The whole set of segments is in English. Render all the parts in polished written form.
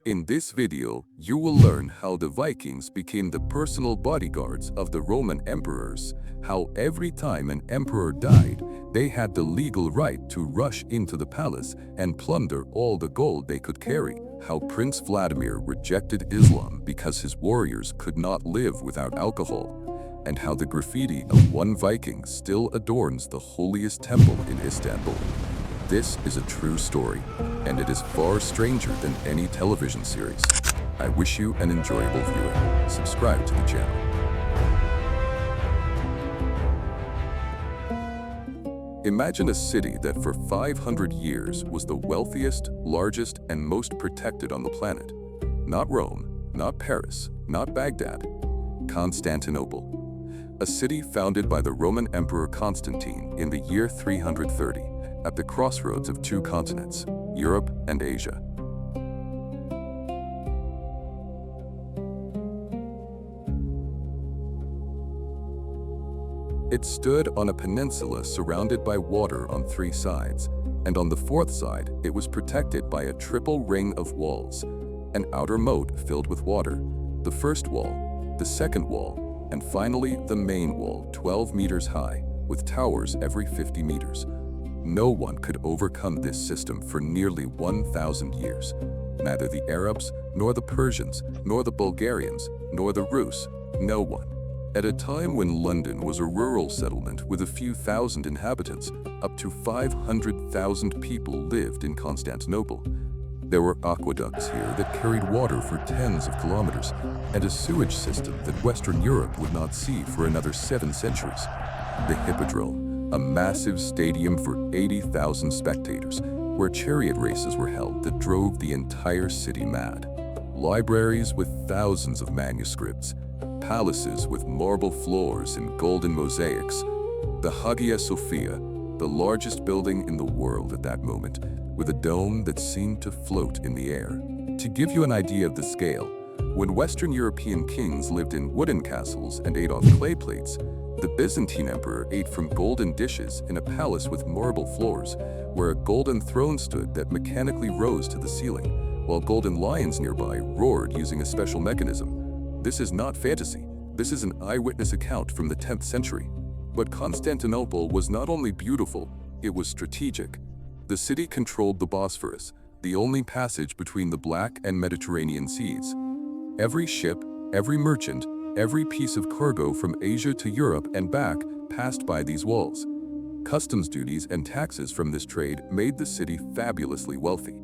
In this video, you will learn how the Vikings became the personal bodyguards of the Roman emperors, how every time an emperor died, they had the legal right to rush into the palace and plunder all the gold they could carry, how Prince Vladimir rejected Islam because his warriors could not live without alcohol, and how the graffiti of one Viking still adorns the holiest temple in Istanbul. This is a true story, and it is far stranger than any television series. I wish you an enjoyable viewing. Subscribe to the channel. Imagine a city that for 500 years was the wealthiest, largest, and most protected on the planet. Not Rome, not Paris, not Baghdad. Constantinople. A city founded by the Roman Emperor Constantine in the year 330. At the crossroads of two continents, Europe and Asia. It stood on a peninsula surrounded by water on three sides, and on the fourth side it was protected by a triple ring of walls, an outer moat filled with water, the first wall, the second wall, and finally the main wall 12 meters high, with towers every 50 meters. No one could overcome this system for nearly 1,000 years. Neither the Arabs, nor the Persians, nor the Bulgarians, nor the Rus, no one. At a time when London was a rural settlement with a few thousand inhabitants, up to 500,000 people lived in Constantinople. There were aqueducts here that carried water for tens of kilometers, and a sewage system that Western Europe would not see for another 7 centuries. The Hippodrome, a massive stadium for 80,000 spectators, where chariot races were held that drove the entire city mad. Libraries with thousands of manuscripts, palaces with marble floors and golden mosaics, the Hagia Sophia, the largest building in the world at that moment, with a dome that seemed to float in the air. To give you an idea of the scale, when Western European kings lived in wooden castles and ate off clay plates, the Byzantine emperor ate from golden dishes in a palace with marble floors, where a golden throne stood that mechanically rose to the ceiling, while golden lions nearby roared using a special mechanism. This is not fantasy. This is an eyewitness account from the 10th century. But Constantinople was not only beautiful, it was strategic. The city controlled the Bosphorus, the only passage between the Black and Mediterranean seas. Every ship, every merchant, every piece of cargo from Asia to Europe and back passed by these walls. Customs duties and taxes from this trade made the city fabulously wealthy.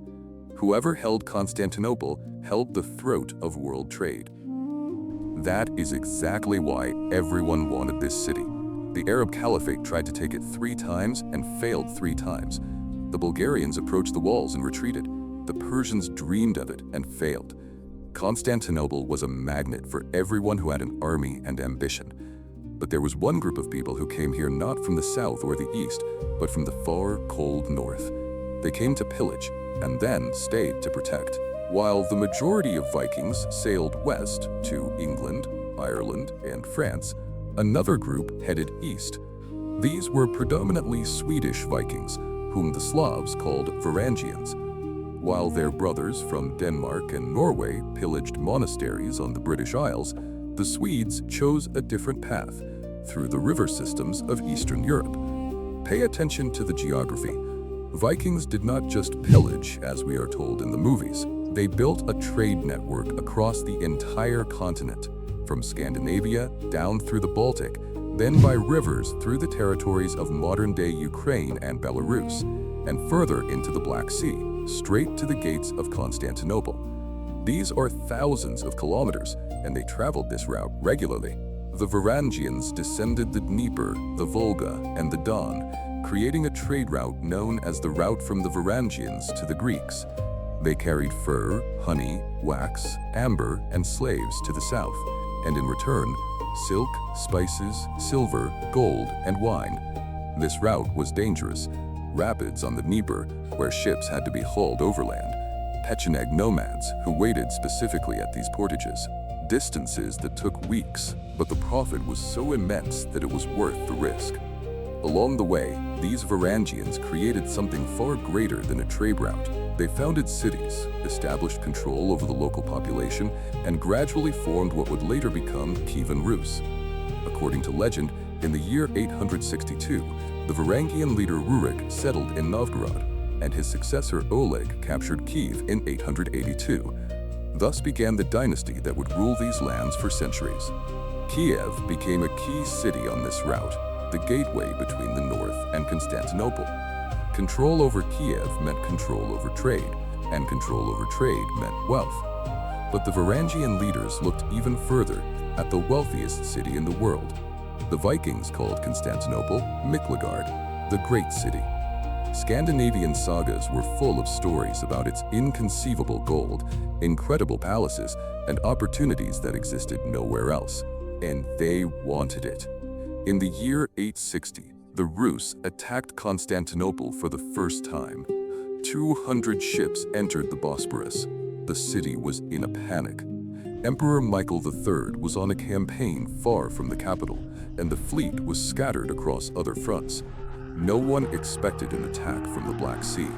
Whoever held Constantinople held the throat of world trade. That is exactly why everyone wanted this city. The Arab Caliphate tried to take it 3 times and failed 3 times. The Bulgarians approached the walls and retreated. The Persians dreamed of it and failed. Constantinople was a magnet for everyone who had an army and ambition. But there was one group of people who came here not from the south or the east, but from the far, cold north. They came to pillage, and then stayed to protect. While the majority of Vikings sailed west to England, Ireland, and France, another group headed east. These were predominantly Swedish Vikings, whom the Slavs called Varangians. While their brothers from Denmark and Norway pillaged monasteries on the British Isles, the Swedes chose a different path, through the river systems of Eastern Europe. Pay attention to the geography. Vikings did not just pillage, as we are told in the movies. They built a trade network across the entire continent, from Scandinavia down through the Baltic, then by rivers through the territories of modern-day Ukraine and Belarus, and further into the Black Sea, straight to the gates of Constantinople. These are thousands of kilometers, and they traveled this route regularly. The Varangians descended the Dnieper, the Volga, and the Don, creating a trade route known as the route from the Varangians to the Greeks. They carried fur, honey, wax, amber, and slaves to the south, and in return, silk, spices, silver, gold, and wine. This route was dangerous. Rapids on the Dnieper, where ships had to be hauled overland. Pecheneg nomads who waited specifically at these portages. Distances that took weeks, but the profit was so immense that it was worth the risk. Along the way, these Varangians created something far greater than a trade route. They founded cities, established control over the local population, and gradually formed what would later become Kyivan Rus. According to legend, in the year 862, the Varangian leader Rurik settled in Novgorod, and his successor Oleg captured Kyiv in 882. Thus began the dynasty that would rule these lands for centuries. Kiev became a key city on this route, the gateway between the north and Constantinople. Control over Kiev meant control over trade, and control over trade meant wealth. But the Varangian leaders looked even further at the wealthiest city in the world. The Vikings called Constantinople Miklagard, the Great City. Scandinavian sagas were full of stories about its inconceivable gold, incredible palaces, and opportunities that existed nowhere else. And they wanted it. In the year 860, the Rus attacked Constantinople for the first time. 200 ships entered the Bosporus. The city was in a panic. Emperor Michael III was on a campaign far from the capital, and the fleet was scattered across other fronts. No one expected an attack from the Black Sea.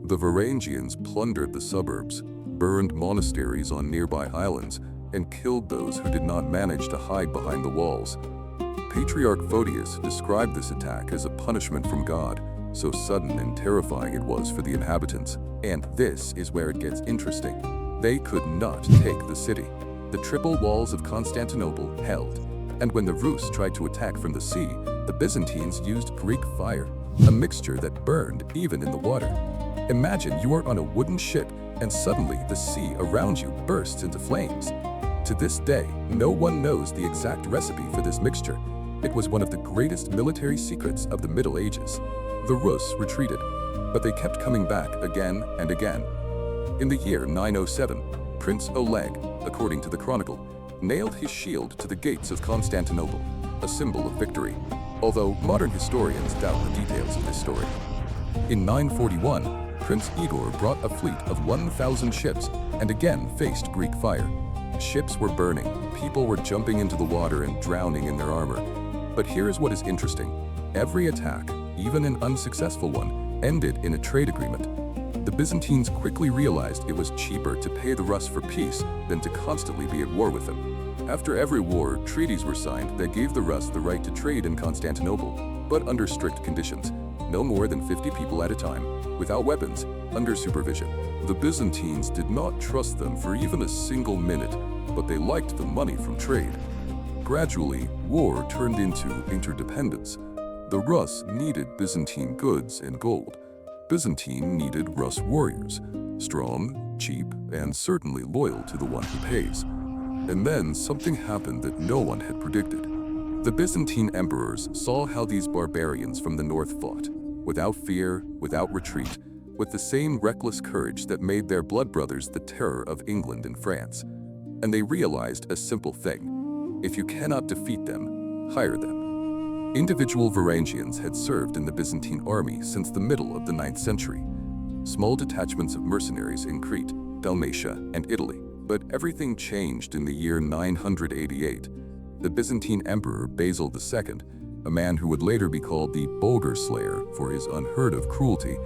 The Varangians plundered the suburbs, burned monasteries on nearby islands, and killed those who did not manage to hide behind the walls. Patriarch Photius described this attack as a punishment from God, so sudden and terrifying it was for the inhabitants. And this is where it gets interesting. They could not take the city. The triple walls of Constantinople held, and when the Rus tried to attack from the sea, the Byzantines used Greek fire, a mixture that burned even in the water. Imagine you are on a wooden ship and suddenly the sea around you bursts into flames. To this day, no one knows the exact recipe for this mixture. It was one of the greatest military secrets of the Middle Ages. The Rus retreated, but they kept coming back again and again. In the year 907, Prince Oleg, according to the chronicle, nailed his shield to the gates of Constantinople, a symbol of victory, although modern historians doubt the details of this story. In 941, Prince Igor brought a fleet of 1,000 ships and again faced Greek fire. Ships were burning, people were jumping into the water and drowning in their armor. But here is what is interesting. Every attack, even an unsuccessful one, ended in a trade agreement. The Byzantines quickly realized it was cheaper to pay the Rus for peace than to constantly be at war with them. After every war, treaties were signed that gave the Rus the right to trade in Constantinople, but under strict conditions. No more than 50 people at a time, without weapons, under supervision. The Byzantines did not trust them for even a single minute, but they liked the money from trade. Gradually, war turned into interdependence. The Rus needed Byzantine goods and gold. Byzantine needed Rus warriors, strong, cheap, and certainly loyal to the one who pays. And then something happened that no one had predicted. The Byzantine emperors saw how these barbarians from the north fought, without fear, without retreat, with the same reckless courage that made their blood brothers the terror of England and France. And they realized a simple thing. If you cannot defeat them, hire them. Individual Varangians had served in the Byzantine army since the middle of the 9th century. Small detachments of mercenaries in Crete, Dalmatia, and Italy. But everything changed in the year 988. The Byzantine Emperor Basil II, a man who would later be called the Bulgar Slayer for his unheard-of cruelty,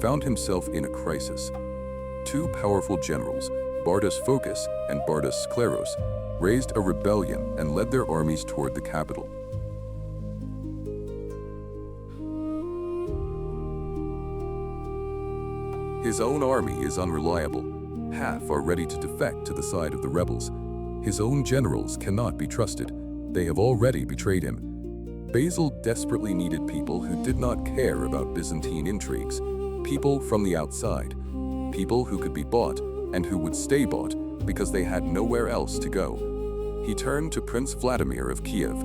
found himself in a crisis. Two powerful generals, Bardas Phocas and Bardas Skleros, raised a rebellion and led their armies toward the capital. His own army is unreliable. Half are ready to defect to the side of the rebels. His own generals cannot be trusted. They have already betrayed him. Basil desperately needed people who did not care about Byzantine intrigues, people from the outside, people who could be bought and who would stay bought because they had nowhere else to go. He turned to Prince Vladimir of Kiev.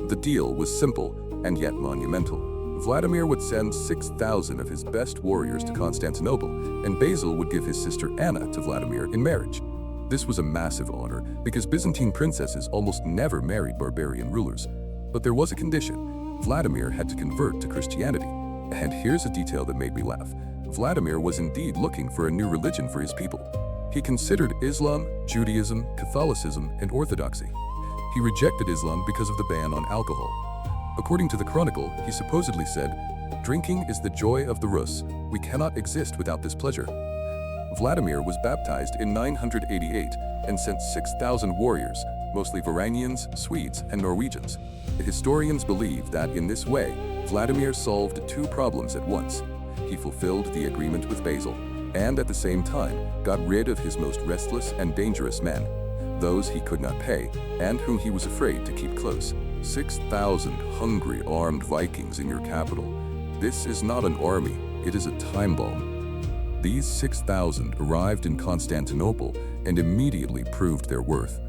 The deal was simple and yet monumental. Vladimir would send 6,000 of his best warriors to Constantinople, and Basil would give his sister Anna to Vladimir in marriage. This was a massive honor because Byzantine princesses almost never married barbarian rulers. But there was a condition. Vladimir had to convert to Christianity. And here's a detail that made me laugh. Vladimir was indeed looking for a new religion for his people. He considered Islam, Judaism, Catholicism, and Orthodoxy. He rejected Islam because of the ban on alcohol. According to the chronicle, he supposedly said, "Drinking is the joy of the Rus. We cannot exist without this pleasure." Vladimir was baptized in 988 and sent 6,000 warriors, mostly Varangians, Swedes, and Norwegians. The historians believe that in this way, Vladimir solved two problems at once. He fulfilled the agreement with Basil, and at the same time got rid of his most restless and dangerous men, those he could not pay and whom he was afraid to keep close. 6,000 hungry armed Vikings in your capital. This is not an army, it is a time bomb. These 6,000 arrived in Constantinople and immediately proved their worth.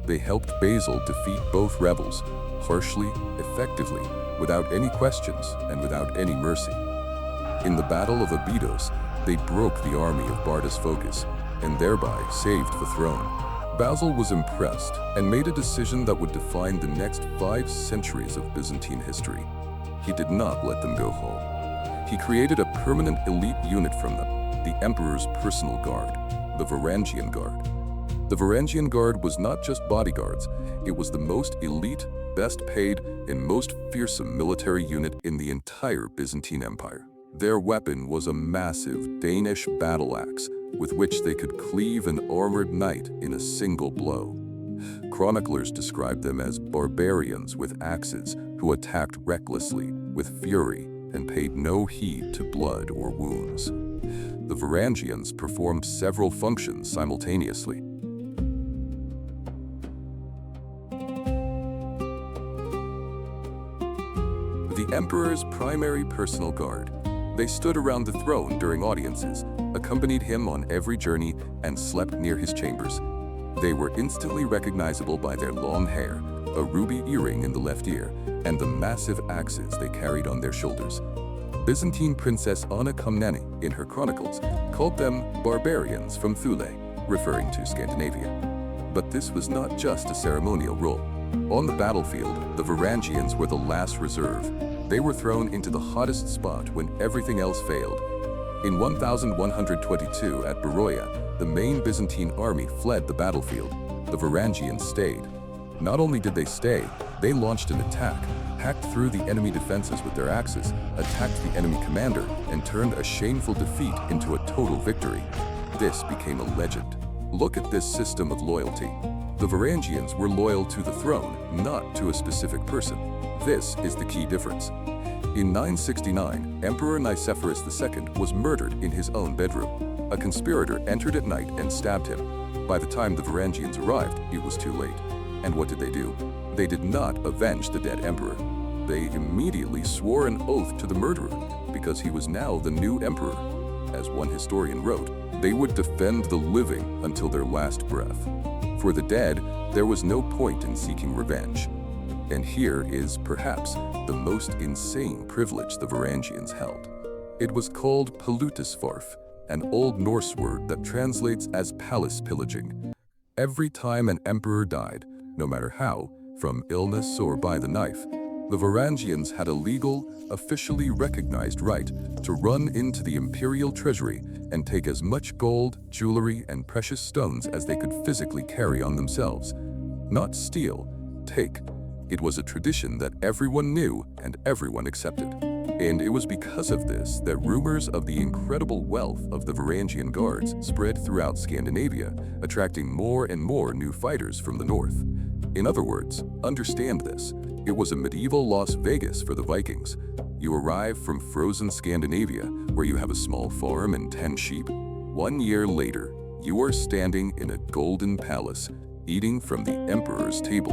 They helped Basil defeat both rebels, harshly, effectively, without any questions and without any mercy. In the Battle of Abydos, they broke the army of Bardas Phocas and thereby saved the throne. Basil was impressed and made a decision that would define the next 5 centuries of Byzantine history. He did not let them go whole. He created a permanent elite unit from them, the emperor's personal guard, the Varangian Guard. The Varangian Guard was not just bodyguards, it was the most elite, best paid, and most fearsome military unit in the entire Byzantine Empire. Their weapon was a massive Danish battle axe with which they could cleave an armored knight in a single blow. Chroniclers describe them as barbarians with axes who attacked recklessly, with fury, and paid no heed to blood or wounds. The Varangians performed several functions simultaneously. The emperor's primary personal guard. They stood around the throne during audiences, accompanied him on every journey, and slept near his chambers. They were instantly recognizable by their long hair, a ruby earring in the left ear, and the massive axes they carried on their shoulders. Byzantine Princess Anna Komnene, in her chronicles, called them barbarians from Thule, referring to Scandinavia. But this was not just a ceremonial role. On the battlefield, the Varangians were the last reserve. They were thrown into the hottest spot when everything else failed. In 1122 at Beroia, the main Byzantine army fled the battlefield. The Varangians stayed. Not only did they stay, they launched an attack, hacked through the enemy defenses with their axes, attacked the enemy commander, and turned a shameful defeat into a total victory. This became a legend. Look at this system of loyalty. The Varangians were loyal to the throne, not to a specific person. This is the key difference. In 969, Emperor Nicephorus II was murdered in his own bedroom. A conspirator entered at night and stabbed him. By the time the Varangians arrived, it was too late. And what did they do? They did not avenge the dead emperor. They immediately swore an oath to the murderer, because he was now the new emperor. As one historian wrote, they would defend the living until their last breath. For the dead, there was no point in seeking revenge. And here is, perhaps, the most insane privilege the Varangians held. It was called Polutasvarf, an Old Norse word that translates as palace pillaging. Every time an emperor died, no matter how, from illness or by the knife, the Varangians had a legal, officially recognized right to run into the imperial treasury and take as much gold, jewelry, and precious stones as they could physically carry on themselves. Not steal, take. It was a tradition that everyone knew and everyone accepted. And it was because of this that rumors of the incredible wealth of the Varangian Guards spread throughout Scandinavia, attracting more and more new fighters from the north. In other words, understand this. It was a medieval Las Vegas for the Vikings. You arrive from frozen Scandinavia, where you have a small farm and 10 sheep. 1 year later, you are standing in a golden palace, eating from the emperor's table,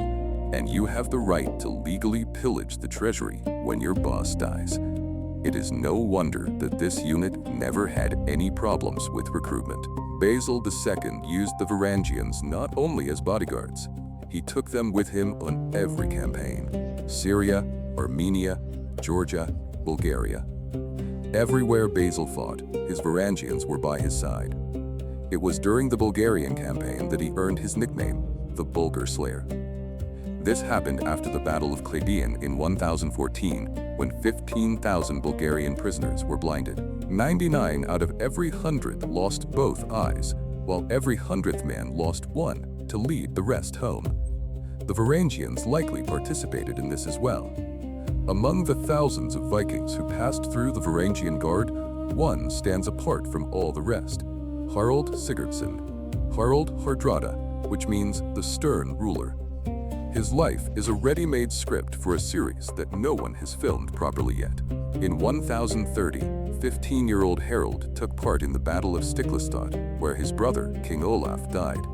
and you have the right to legally pillage the treasury when your boss dies. It is no wonder that this unit never had any problems with recruitment. Basil II used the Varangians not only as bodyguards. He took them with him on every campaign. Syria, Armenia, Georgia, Bulgaria. Everywhere Basil fought, his Varangians were by his side. It was during the Bulgarian campaign that he earned his nickname, the Bulgar Slayer. This happened after the Battle of Kyivan in 1014, when 15,000 Bulgarian prisoners were blinded. 99 out of every 100 lost both eyes, while every 100th man lost one to lead the rest home. The Varangians likely participated in this as well. Among the thousands of Vikings who passed through the Varangian Guard, one stands apart from all the rest. Harald Sigurdsson, Harald Hardrada, which means the stern ruler. His life is a ready-made script for a series that no one has filmed properly yet. In 1030, 15-year-old Harald took part in the Battle of Stiklestad, where his brother, King Olaf, died.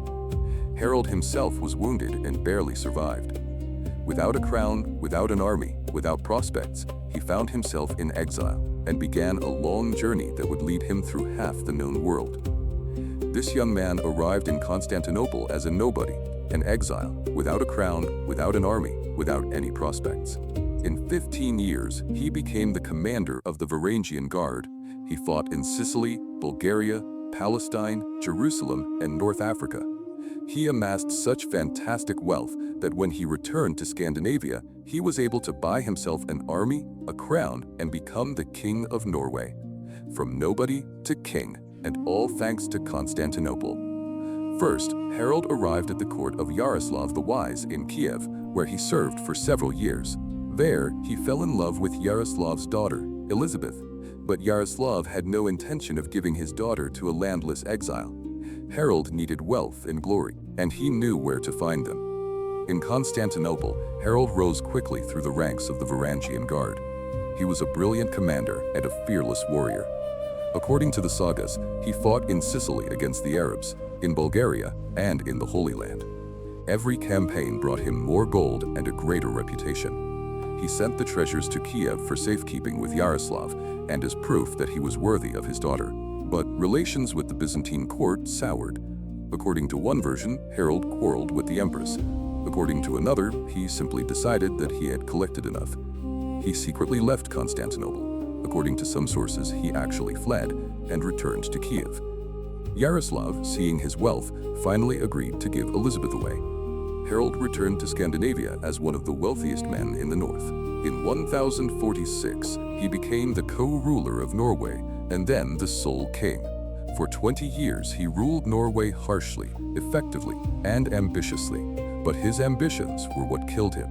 Harald himself was wounded and barely survived. Without a crown, without an army, without prospects, he found himself in exile and began a long journey that would lead him through half the known world. This young man arrived in Constantinople as a nobody, an exile, without a crown, without an army, without any prospects. In 15 years, he became the commander of the Varangian Guard. He fought in Sicily, Bulgaria, Palestine, Jerusalem, and North Africa. He amassed such fantastic wealth that when he returned to Scandinavia, he was able to buy himself an army, a crown, and become the King of Norway. From nobody to king, and all thanks to Constantinople. First, Harald arrived at the court of Yaroslav the Wise in Kiev, where he served for several years. There, he fell in love with Yaroslav's daughter, Elizabeth, but Yaroslav had no intention of giving his daughter to a landless exile. Harald needed wealth and glory, and he knew where to find them. In Constantinople, Harald rose quickly through the ranks of the Varangian Guard. He was a brilliant commander and a fearless warrior. According to the sagas, he fought in Sicily against the Arabs, in Bulgaria, and in the Holy Land. Every campaign brought him more gold and a greater reputation. He sent the treasures to Kiev for safekeeping with Yaroslav and as proof that he was worthy of his daughter. But relations with the Byzantine court soured. According to one version, Harald quarreled with the empress. According to another, he simply decided that he had collected enough. He secretly left Constantinople. According to some sources, he actually fled and returned to Kiev. Yaroslav, seeing his wealth, finally agreed to give Elizabeth away. Harald returned to Scandinavia as one of the wealthiest men in the north. In 1046, he became the co-ruler of Norway and then the sole king. For 20 years, he ruled Norway harshly, effectively, and ambitiously, but his ambitions were what killed him.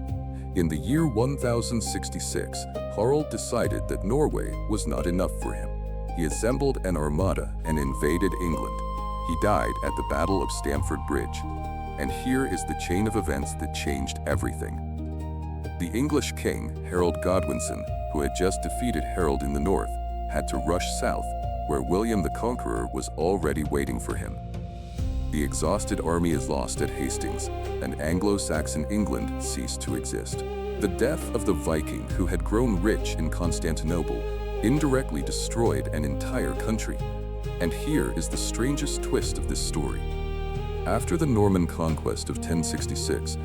In the year 1066, Harald decided that Norway was not enough for him. He assembled an armada and invaded England. He died at the Battle of Stamford Bridge. And here is the chain of events that changed everything. The English king, Harold Godwinson, who had just defeated Harold in the north, had to rush south, where William the Conqueror was already waiting for him. The exhausted army is lost at Hastings, and Anglo-Saxon England ceased to exist. The death of the Viking who had grown rich in Constantinople indirectly destroyed an entire country. And here is the strangest twist of this story. After the Norman conquest of 1066,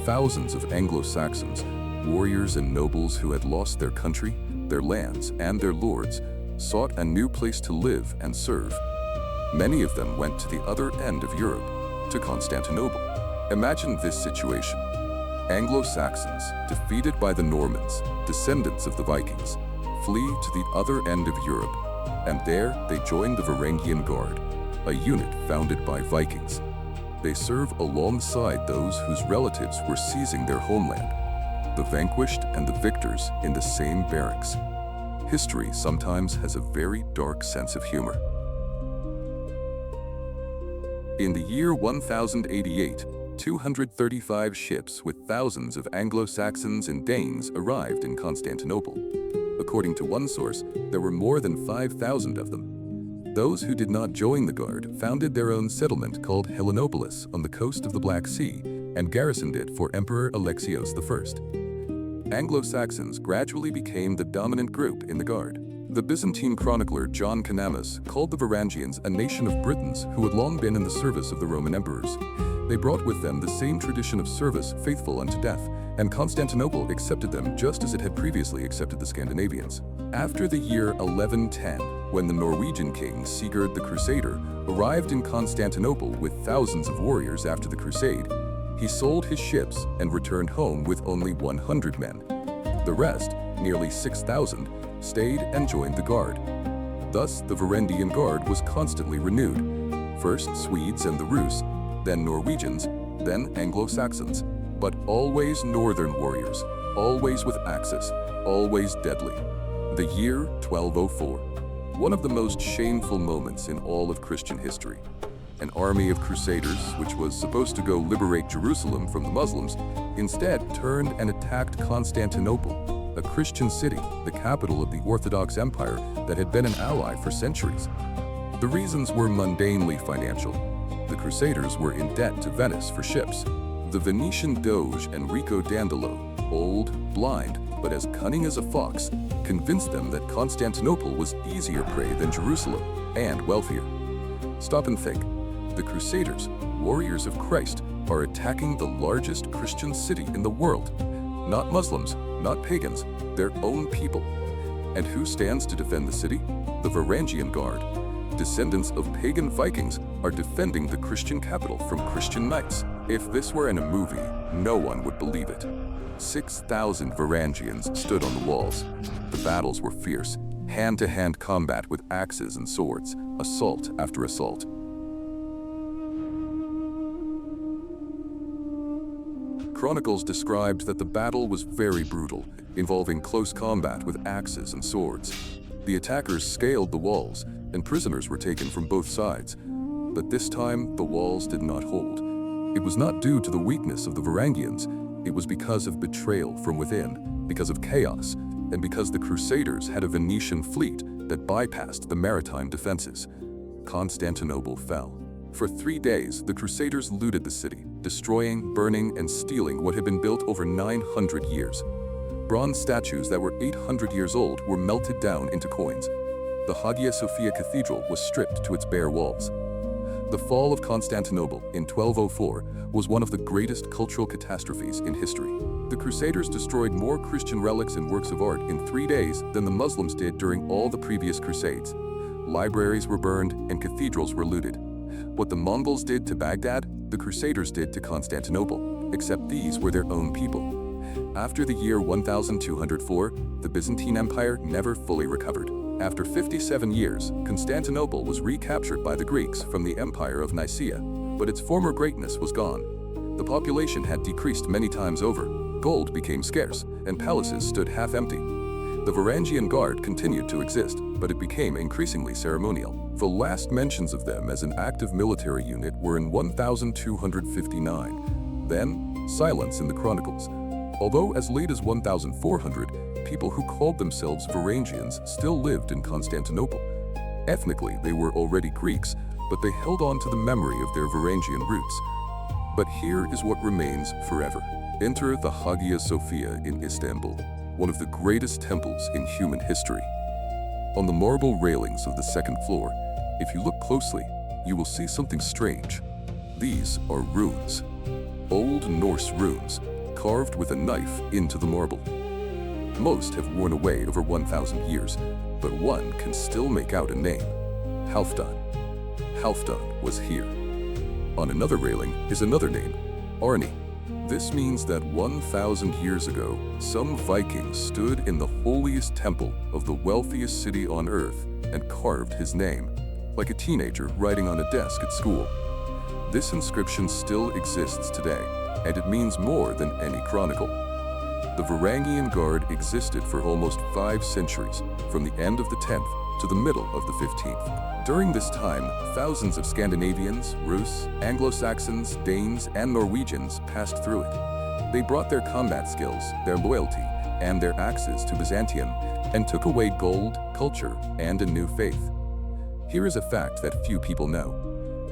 thousands of Anglo-Saxons, warriors and nobles who had lost their country, their lands, and their lords, sought a new place to live and serve. Many of them went to the other end of Europe, to Constantinople. Imagine this situation. Anglo-Saxons, defeated by the Normans, descendants of the Vikings, flee to the other end of Europe, and there they join the Varangian Guard, a unit founded by Vikings. They serve alongside those whose relatives were seizing their homeland, the vanquished and the victors in the same barracks. History sometimes has a very dark sense of humor. In the year 1088, 235 ships with thousands of Anglo-Saxons and Danes arrived in Constantinople. According to one source, there were more than 5,000 of them. Those who did not join the Guard founded their own settlement called Helenopolis on the coast of the Black Sea and garrisoned it for Emperor Alexios I. Anglo-Saxons gradually became the dominant group in the Guard. The Byzantine chronicler John Canamus called the Varangians a nation of Britons who had long been in the service of the Roman emperors. They brought with them the same tradition of service, faithful unto death, and Constantinople accepted them just as it had previously accepted the Scandinavians. After the year 1110, when the Norwegian king Sigurd the Crusader arrived in Constantinople with thousands of warriors after the crusade, he sold his ships and returned home with only 100 men. The rest, nearly 6,000, stayed and joined the Guard. Thus, the Varangian Guard was constantly renewed. First Swedes and the Rus, then Norwegians, then Anglo-Saxons, but always northern warriors, always with axes, always deadly. The year 1204. one of the most shameful moments in all of Christian history. An army of Crusaders, which was supposed to go liberate Jerusalem from the Muslims, instead turned and attacked Constantinople, a Christian city, the capital of the Orthodox Empire that had been an ally for centuries. The reasons were mundanely financial. The Crusaders were in debt to Venice for ships. The Venetian Doge Enrico Dandolo, old, blind, but as cunning as a fox, convinced them that Constantinople was easier prey than Jerusalem, and wealthier. Stop and think. The Crusaders, warriors of Christ, are attacking the largest Christian city in the world. Not Muslims, not pagans, their own people. And who stands to defend the city? The Varangian Guard. Descendants of pagan Vikings are defending the Christian capital from Christian knights. If this were in a movie, no one would believe it. 6,000 Varangians stood on the walls. The battles were fierce, hand-to-hand combat with axes and swords, assault after assault. Chronicles described that the battle was very brutal, involving close combat with axes and swords. The attackers scaled the walls, and prisoners were taken from both sides. But this time, the walls did not hold. It was not due to the weakness of the Varangians. It was because of betrayal from within, because of chaos, and because the Crusaders had a Venetian fleet that bypassed the maritime defenses. Constantinople fell. For 3 days, the Crusaders looted the city, destroying, burning, and stealing what had been built over 900 years. Bronze statues that were 800 years old were melted down into coins. The Hagia Sophia Cathedral was stripped to its bare walls. The fall of Constantinople in 1204 was one of the greatest cultural catastrophes in history. The Crusaders destroyed more Christian relics and works of art in 3 days than the Muslims did during all the previous crusades. Libraries were burned and cathedrals were looted. What the Mongols did to Baghdad, the Crusaders did to Constantinople, except these were their own people. After the year 1204, the Byzantine Empire never fully recovered. After 57 years, Constantinople was recaptured by the Greeks from the Empire of Nicaea, but its former greatness was gone. The population had decreased many times over, gold became scarce, and palaces stood half empty. The Varangian Guard continued to exist, but it became increasingly ceremonial. The last mentions of them as an active military unit were in 1259. Then, silence in the chronicles. Although as late as 1400, people who called themselves Varangians still lived in Constantinople. Ethnically, they were already Greeks, but they held on to the memory of their Varangian roots. But here is what remains forever. Enter the Hagia Sophia in Istanbul, one of the greatest temples in human history. On the marble railings of the second floor, if you look closely, you will see something strange. These are runes. Old Norse runes, carved with a knife into the marble. Most have worn away over 1,000 years, but one can still make out a name. Halfdan. Halfdan was here. On another railing is another name, Arni. This means that 1,000 years ago, some Vikings stood in the holiest temple of the wealthiest city on earth and carved his name, like a teenager writing on a desk at school. This inscription still exists today, and it means more than any chronicle. The Varangian Guard existed for almost 5 centuries, from the end of the 10th to the middle of the 15th. During this time, thousands of Scandinavians, Rus, Anglo-Saxons, Danes, and Norwegians passed through it. They brought their combat skills, their loyalty, and their axes to Byzantium, and took away gold, culture, and a new faith. Here is a fact that few people know.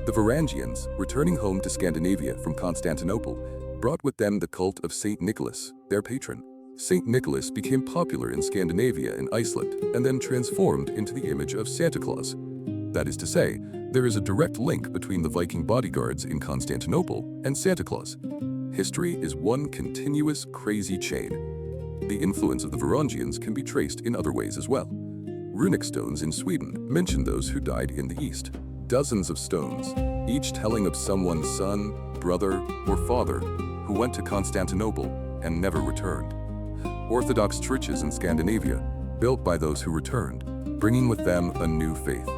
The Varangians, returning home to Scandinavia from Constantinople, brought with them the cult of Saint Nicholas, their patron. Saint Nicholas became popular in Scandinavia and Iceland, and then transformed into the image of Santa Claus. That is to say, there is a direct link between the Viking bodyguards in Constantinople and Santa Claus. History is one continuous, crazy chain. The influence of the Varangians can be traced in other ways as well. Runic stones in Sweden mention those who died in the East. Dozens of stones, each telling of someone's son, brother, or father who went to Constantinople and never returned. Orthodox churches in Scandinavia, built by those who returned, bringing with them a new faith.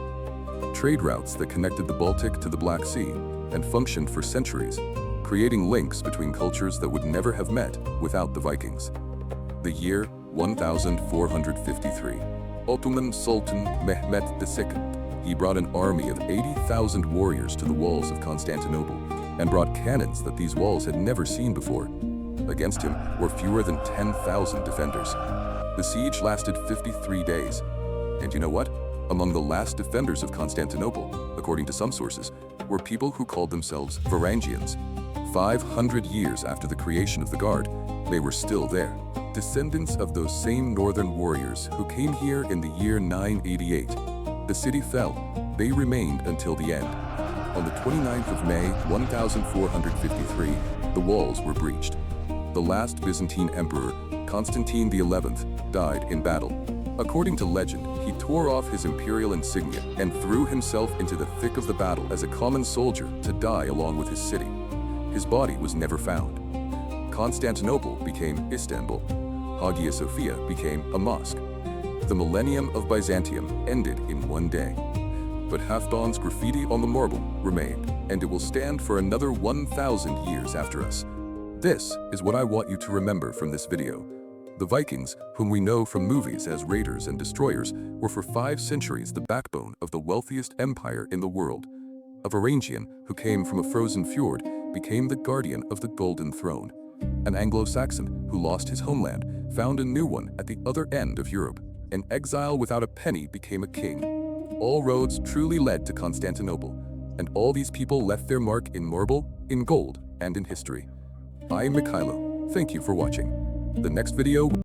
Trade routes that connected the Baltic to the Black Sea and functioned for centuries, creating links between cultures that would never have met without the Vikings. The year 1453. Ottoman Sultan Mehmet II. He brought an army of 80,000 warriors to the walls of Constantinople and brought cannons that these walls had never seen before. Against him were fewer than 10,000 defenders. The siege lasted 53 days. And you know what? Among the last defenders of Constantinople, according to some sources, were people who called themselves Varangians. 500 years after the creation of the Guard, they were still there. Descendants of those same northern warriors who came here in the year 988. The city fell. They remained until the end. On the 29th of May, 1453, the walls were breached. The last Byzantine emperor, Constantine XI, died in battle. According to legend, he tore off his imperial insignia and threw himself into the thick of the battle as a common soldier to die along with his city. His body was never found. Constantinople became Istanbul. Hagia Sophia became a mosque. The millennium of Byzantium ended in one day. But Halfdan's graffiti on the marble remained, and it will stand for another 1,000 years after us. This is what I want you to remember from this video. The Vikings, whom we know from movies as raiders and destroyers, were for 5 centuries the backbone of the wealthiest empire in the world. A Varangian who came from a frozen fjord became the guardian of the Golden Throne. An Anglo-Saxon who lost his homeland found a new one at the other end of Europe. An exile without a penny became a king. All roads truly led to Constantinople, and all these people left their mark in marble, in gold, and in history. I'm Mikhailo. Thank you for watching. The next video